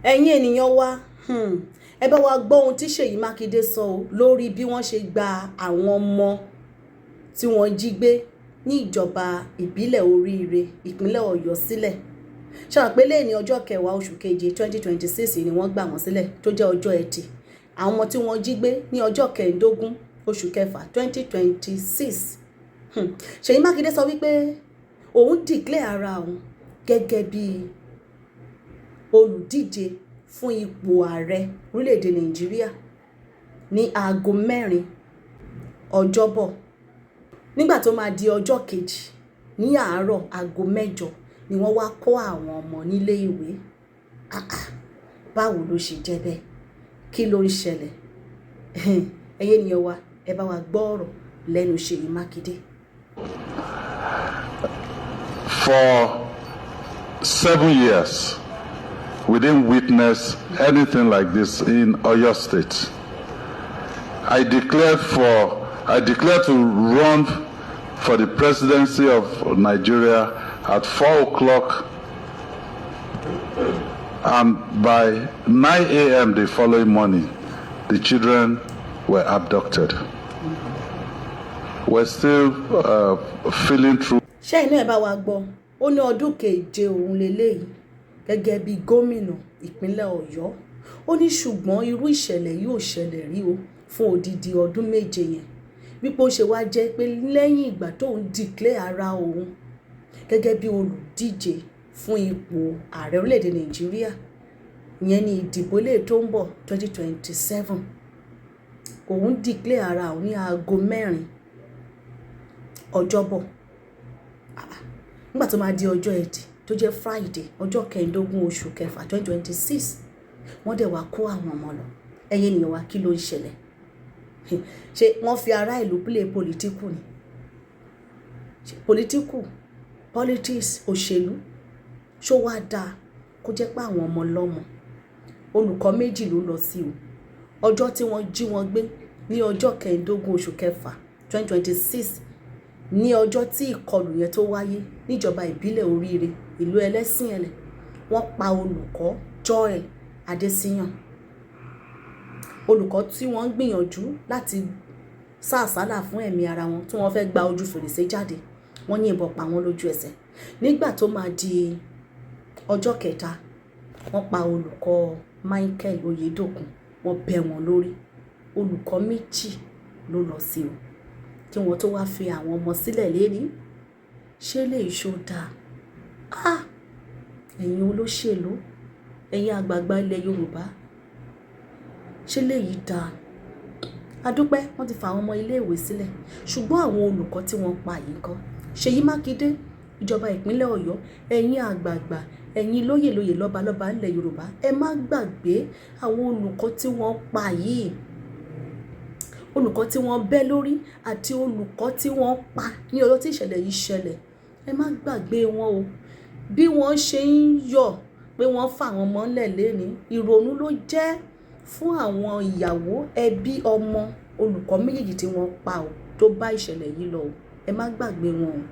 ẹ̀yin ènìyàn wa ẹ bá wa gbọ́ ohun tí Ṣèyí Mákindé sọ lórí bí wọ́n ṣe gba àwọn ọmọ tí wọ́n jí gbé ní ìjọba ìbílẹ̀ Oríire ìpínlẹ̀ Ọ̀yọ́ sílẹ̀. ṣàpèlé ní ọjọ́ 10 oṣù keje 2026 ni wọ́n gbà wọ́n sílẹ̀ tó jẹ́ ọjọ́ Ẹtì. àwọn ọmọ tí wọ́n jí gbé ní ọjọ́ 15 oṣù kẹfà 2026. Ṣèyí Mákindé sọ wípé òun declare ara òun gẹ́gẹ́ bí olùdíje fún ipò ààrẹ orílẹ̀-èdè Nàìjíríà ní aago 4 ọjọ́bọ̀. nígbà tó máa di ọjọ́ kejì ní àárọ̀ aago 8 ni wọ́n wá kó àwọn ọmọ nílé ìwé. báwo ló ṣe jẹ́ bẹ́ẹ̀? kí ló ń ṣẹlẹ̀? ẹ̀yin ènìyàn wa ẹ bá wa gbọ́ ọ̀rọ̀ lẹ́nu Ṣèyí Mákindé. For 7 years, we didn't witness anything like this in Oyo State. I declared to run for the presidency of Nigeria at 4 o'clock, and by 9 a.m. the following morning, the children were abducted. We're still feeling through. ṣé inú ẹ̀ bá wa gbọ́ ó ní ọdún keje òun lélẹ́yìí gẹ́gẹ́ bí gómìnà ìpínlẹ̀ Ọ̀yọ́. ó ní ṣùgbọ́n irú ìṣẹ̀lẹ̀ yóò ṣẹlẹ̀ rí o fún odidi ọdún méje yẹn. wípé ó ṣe wá jẹ́ pé lẹ́yìn ìgbà tóun declare ara òun gẹ́gẹ́ bí olùdíje fún ipò ààrẹ orílẹ̀-èdè Nàìjíríà ìyẹn ní ìdìbò ilé tó ń bọ̀ 2027. òun declare ara òun ní aago 4 ọjọ́bọ̀. nígbà tó máa di ọjọ́ Ẹtì tó jẹ́ Friday ọjọ́ 15 oṣù kẹfà 2026 wọ́n dẹ̀ wá kó àwọn ọmọ lọ. ẹ̀yin ènìyàn wa kí ló ń ṣẹlẹ̀? ṣé wọ́n fi ará ìlú play politiku ni? Politics òṣèlú ṣó wá dáa kó jẹ́ pé àwọn ọmọ lọ́mọ olùkọ́ méjì ló lọ sí o ọjọ́ tí wọ́n jí wọn gbé ní ọjọ́ 15 oṣù kẹfà 2026 ní ọjọ́ tí ìkọlù yẹn tó wáyé níjọba ìbílẹ̀ Oríire ìlú Ẹlẹ́sìnẹ̀lẹ̀. wọ́n pa olùkọ́ Joel Adésíyàn, olùkọ́ tí wọ́n ń gbìyànjú láti sá àsálà fún ẹ̀mí ara wọn tí wọ́n fẹ́ gba ojú fèrèsé jáde. wọ́n yìnbọn pa wọ́n lójú ẹsẹ̀. nígbà tó máa di ọjọ́ kẹta wọ́n pa olùkọ́ Michael Oyedokun, wọ́n bẹ́ wọn lórí. olùkọ́ méjì ló lọ sí o kí wọ́n tó wá fi àwọn ọmọ sílẹ̀ lérí. ṣé lè ṣó dáa? ẹ̀yin olóṣèlú, ẹ̀yin àgbààgbà ilẹ̀ Yorùbá, ṣé léyìí dáa? adúpẹ́ wọ́n ti fa àwọn ọmọ iléèwé sílẹ̀, ṣùgbọ́n àwọn olùkọ́ tí wọ́n pa yìí kọ́. Ṣèyí Mákindé, ìjọba ìpínlẹ̀ Ọ̀yọ́, ẹ̀yin àgbààgbà, ẹ̀yin lóyèlóyè lọ́balọ́ba ilẹ̀ Yorùbá, ẹ má gbàgbé àwọn olùkọ́ tí wọ́n pa yìí, olùkọ́ tí wọ́n bẹ́ lórí àti olùkọ́ tí wọ́n pa ní ọjọ́ tí ìṣẹ̀lẹ̀ yìí ṣẹlẹ̀. ẹ má gbàgbé wọn o. bí wọ́n ṣe ń yọ̀ pé wọ́n fà wọ́n mọ́lẹ̀ lẹ́ni, ìrònú ló jẹ́ fún àwọn ìyàwó, ẹbí, ọmọ olùkọ́ méjèèjì tí wọ́n pa o tó bá ìṣẹ̀lẹ̀ yìí lọ o. ẹ má gbàgbé wọn o.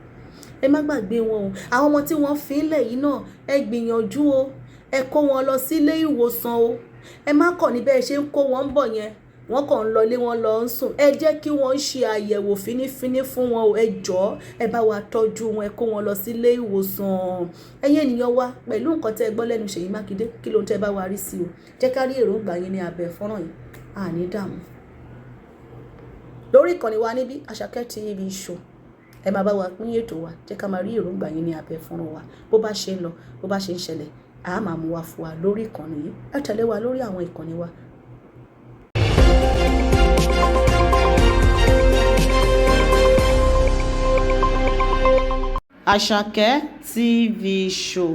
ẹ má gbàgbé wọn o. àwọn ọmọ tí wọ́n fi ń lẹ̀ yìí náà ẹ gbìyànjú o, ẹ kó wọn lọ sílé ìwòsàn o. ẹ má kọ̀ níbẹ̀ ṣe ń kó wọn bọ̀ yẹn wọ́n kàn ń lọlé wọn lọ ń sùn. ẹ jẹ́ kí wọ́n ṣe àyẹ̀wò fínífíní fún wọn o. ẹ jọ̀ọ́ ẹ bá wa tọ́jú wọn, ẹ kó wọn lọ sílé ìwòsàn. ẹ̀yin ènìyàn wa, pẹ̀lú nǹkan tẹ́ ẹ gbọ́ lẹ́nu Ṣèyí Mákindé, kí ló ń tẹ́ bá wa rí sí o? jẹ́ ká rí èròǹgbà yín ní abẹ́ fọ́nrán yìí. àní dààmú lórí ìkànnì wa níbí Àṣàkẹ́ TV Show. ẹ máa bá wa pín ètò wa, jẹ́ ká máa rí èròǹgbà yín ní abẹ́ fọ́nrán wa. bó bá ṣe ń lọ, bó bá ṣe ń ṣẹlẹ̀, a máa mú wa fún wa lórí ìkànnì yìí. ẹ tẹ̀lé wa lórí àwọn ìkànnì wa. Àṣàkẹ́ TV Show.